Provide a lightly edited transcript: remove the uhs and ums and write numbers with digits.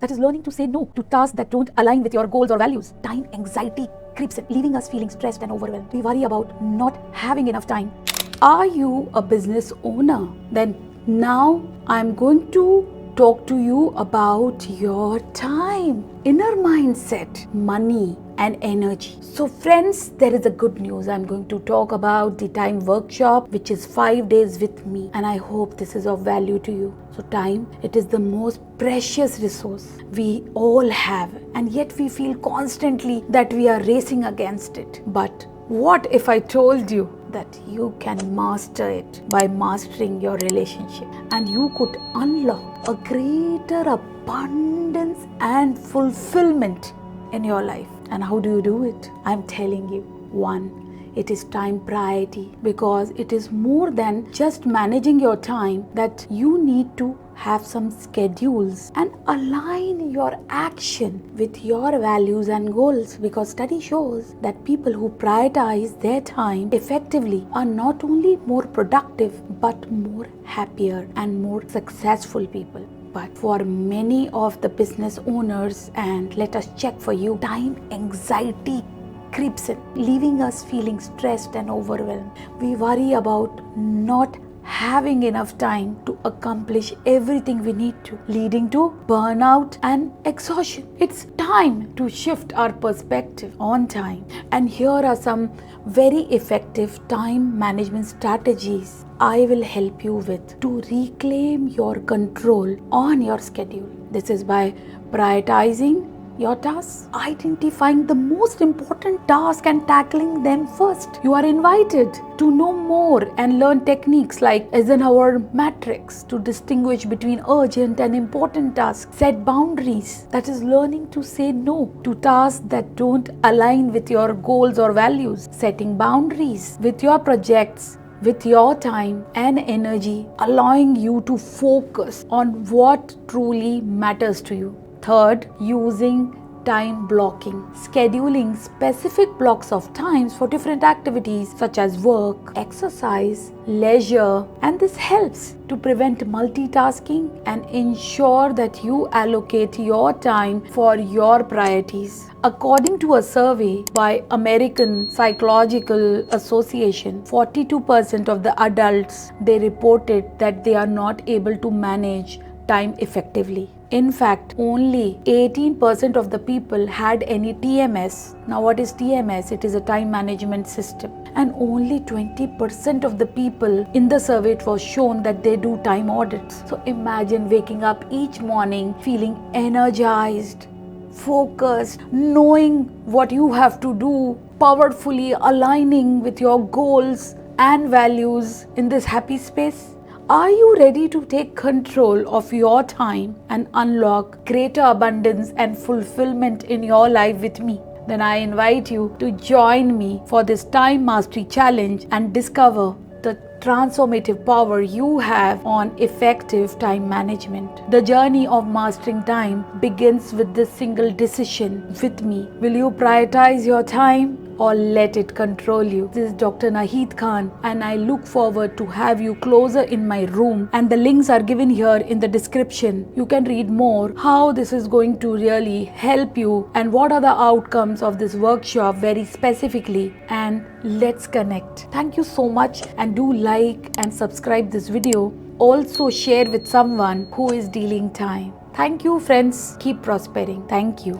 That is learning to say no to tasks that don't align with your goals or values. Time anxiety creeps in, leaving us feeling stressed and overwhelmed. We worry about not having enough time. Are you a business owner? Then now I'm going to talk to you about your time, inner mindset, money, and energy. So friends, there is a good news. I'm going to talk about the time workshop, which is 5 days with me, and I hope this is of value to you. So time, it is the most precious resource we all have, and yet we feel constantly that we are racing against it. But what if I told you that you can master it by mastering your relationship, and you could unlock a greater abundance and fulfillment in your life? And how do you do it? I'm telling you. 1, it is time priority, because it is more than just managing your time, that you need to have some schedules and align your action with your values and goals, because study shows that people who prioritize their time effectively are not only more productive but more happier and more successful people. But for many of the business owners, and let us check for you, time anxiety creeps in, leaving us feeling stressed and overwhelmed. We worry about not having enough time to accomplish everything we need to, leading to burnout and exhaustion. It's time to shift our perspective on time. And here are some very effective time management strategies I will help you with to reclaim your control on your schedule. This is by prioritizing your tasks, identifying the most important task and tackling them first. You are invited to know more and learn techniques like Eisenhower matrix to distinguish between urgent and important tasks. Set boundaries, that is learning to say no to tasks that don't align with your goals or values. Setting boundaries with your projects, with your time and energy, allowing you to focus on what truly matters to you. 3rd, using time blocking, scheduling specific blocks of times for different activities such as work, exercise, leisure, and this helps to prevent multitasking and ensure that you allocate your time for your priorities. According to a survey by American Psychological Association, 42% of the adults, they reported that they are not able to manage time effectively. In fact, only 18% of the people had any TMS. Now, what is TMS? It is a time management system. And only 20% of the people in the survey, it was shown that they do time audits. So imagine waking up each morning feeling energized, focused, knowing what you have to do, powerfully aligning with your goals and values in this happy space. Are you ready to take control of your time and unlock greater abundance and fulfillment in your life with me? Then I invite you to join me for this time mastery challenge and discover the transformative power you have on effective time management. The journey of mastering time begins with this single decision with me. Will you prioritize your time or let it control you? This is Dr. Naheed Khan, and I look forward to have you closer in my room, and the links are given here in the description. You can read more how this is going to really help you and what are the outcomes of this workshop very specifically, and let's connect. Thank you so much, and do like and subscribe this video. Also share with someone who is dealing time. Thank you friends. Keep prospering. Thank you.